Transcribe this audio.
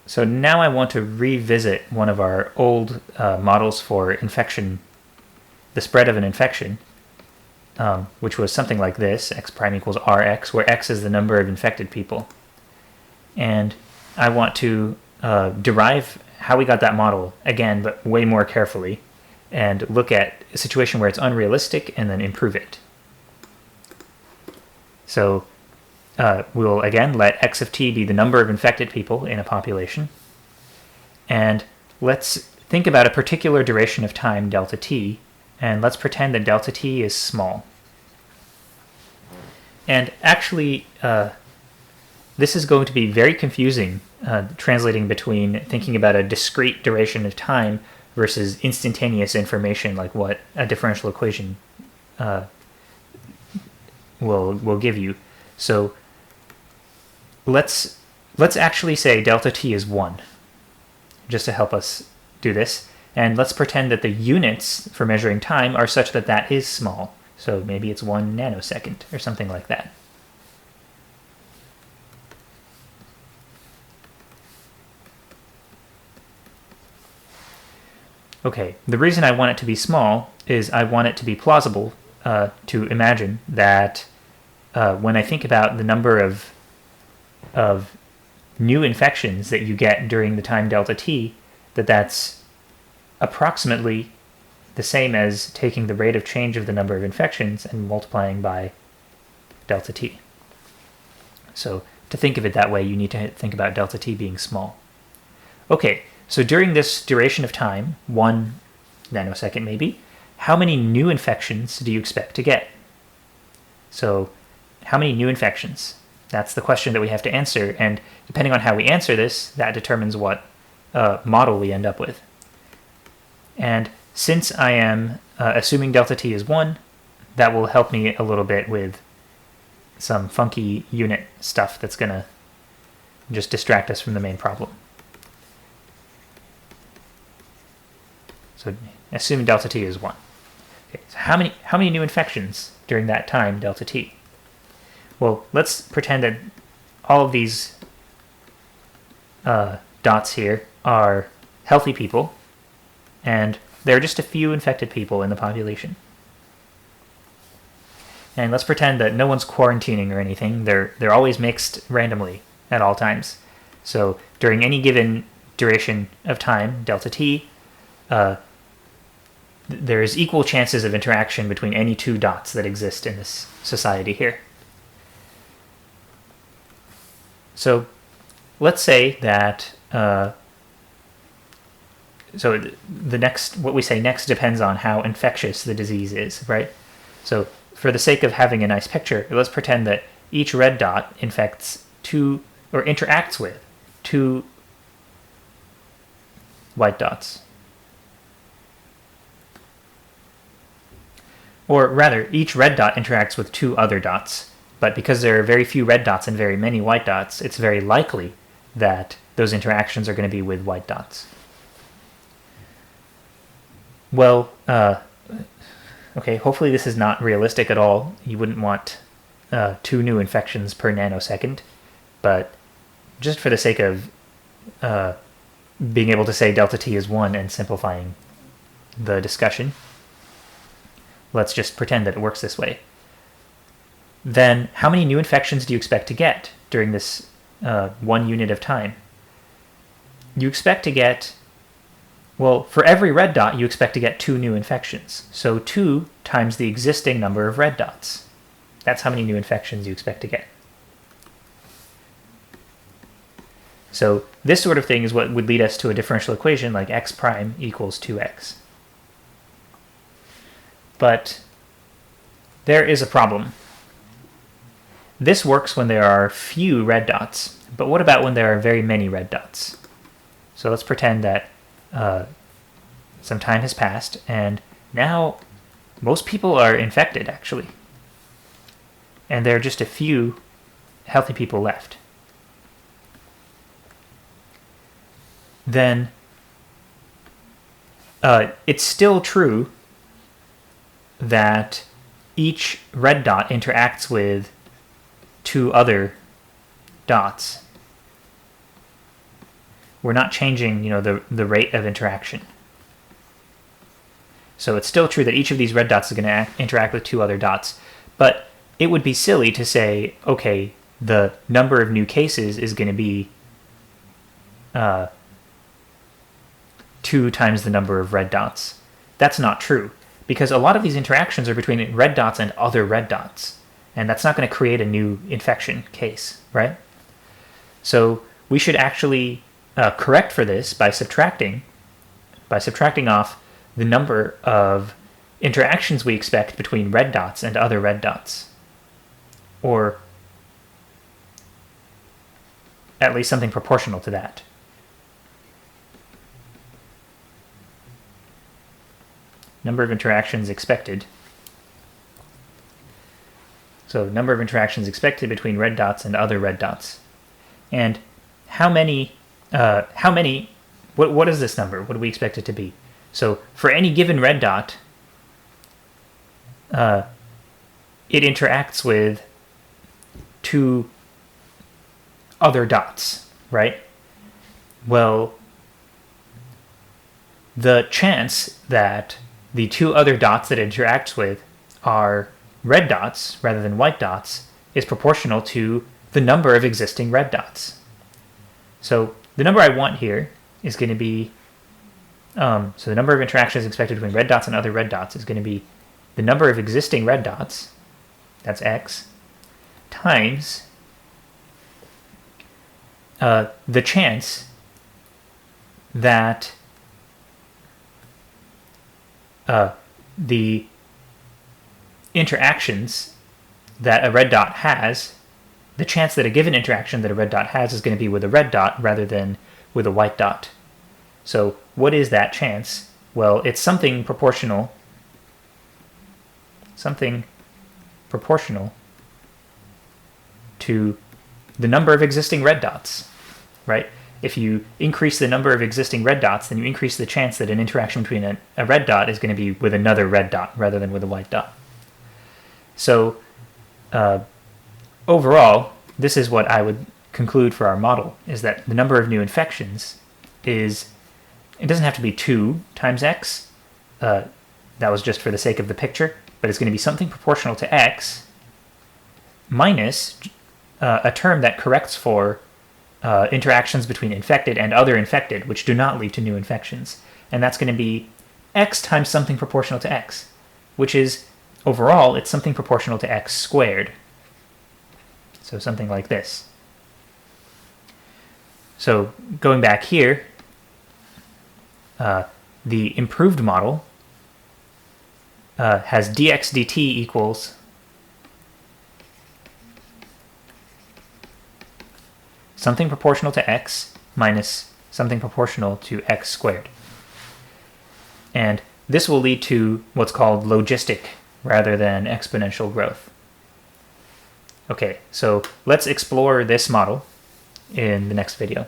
So now I want to revisit one of our old models for infection, the spread of an infection, which was something like this, x prime equals rx, where x is the number of infected people. And I want to derive how we got that model again, but way more carefully, and look at a situation where it's unrealistic and then improve it. So we'll again let x of t be the number of infected people in a population. And let's think about a particular duration of time, delta t, and let's pretend that delta t is small. And actually, this is going to be very confusing, translating between thinking about a discrete duration of time versus instantaneous information, like what a differential equation will give you. So let's actually say delta t is 1, just to help us do this. And let's pretend that the units for measuring time are such that that is small. So maybe it's 1 nanosecond or something like that. Okay, the reason I want it to be small is I want it to be plausible to imagine that when I think about the number of new infections that you get during the time delta t, that's approximately the same as taking the rate of change of the number of infections and multiplying by delta t. So to think of it that way, you need to think about delta t being small. Okay, so during this duration of time, 1 nanosecond maybe, how many new infections do you expect to get? So how many new infections? That's the question that we have to answer, and depending on how we answer this, that determines what model we end up with. And since I am assuming delta t is 1, that will help me a little bit with some funky unit stuff that's going to just distract us from the main problem. So assuming delta t is 1. Okay, so how many new infections during that time, delta t? Well, let's pretend that all of these dots here are healthy people, and there are just a few infected people in the population. And let's pretend that no one's quarantining or anything. They're always mixed randomly at all times. So during any given duration of time, delta t, there's equal chances of interaction between any two dots that exist in this society here. So let's say that so what we say next depends on how infectious the disease is, right? So for the sake of having a nice picture, let's pretend that each red dot infects two, or interacts with, two white dots. Or rather, each red dot interacts with two other dots. But because there are very few red dots and very many white dots, it's very likely that those interactions are going to be with white dots. Well, okay, hopefully this is not realistic at all. You wouldn't want 2 new infections per nanosecond. But just for the sake of being able to say delta t is 1 and simplifying the discussion, let's just pretend that it works this way. Then how many new infections do you expect to get during this 1 unit of time? You expect to get, well, for every red dot, you expect to get 2 new infections. So 2 times the existing number of red dots. That's how many new infections you expect to get. So this sort of thing is what would lead us to a differential equation like x prime equals 2x. But there is a problem. This works when there are few red dots, but what about when there are very many red dots? So let's pretend that some time has passed, and now most people are infected, actually. And there are just a few healthy people left. Then it's still true that each red dot interacts with 2 other dots. we're not changing, the rate of interaction. So it's still true that each of these red dots is going to interact with two other dots, but it would be silly to say, okay, the number of new cases is going to be 2 times the number of red dots. That's not true, because a lot of these interactions are between red dots and other red dots, and that's not going to create a new infection case, right? So we should actually correct for this by subtracting off the number of interactions we expect between red dots and other red dots, or at least something proportional to that. Number of interactions expected. So number of interactions expected between red dots and other red dots. And how many, what is this number? What do we expect it to be? So for any given red dot, it interacts with 2 other dots, right? Well, the chance that the 2 other dots that it interacts with are red dots rather than white dots is proportional to the number of existing red dots. So the number I want here is going to be, so the number of interactions expected between red dots and other red dots is going to be the number of existing red dots, that's x, times the chance that the interactions that a red dot has, the chance that a given interaction that a red dot has is going to be with a red dot rather than with a white dot. So what is that chance? Well, it's something proportional to the number of existing red dots, right? If you increase the number of existing red dots, then you increase the chance that an interaction between a red dot is going to be with another red dot rather than with a white dot. So overall, this is what I would conclude for our model, is that the number of new infections is, it doesn't have to be 2 times x. That was just for the sake of the picture, but it's going to be something proportional to x minus a term that corrects for interactions between infected and other infected, which do not lead to new infections. And that's going to be x times something proportional to x, which is, overall, it's something proportional to x squared. So something like this. So going back here, the improved model has dx dt equals something proportional to x minus something proportional to x squared. And this will lead to what's called logistic rather than exponential growth. Okay, so let's explore this model in the next video.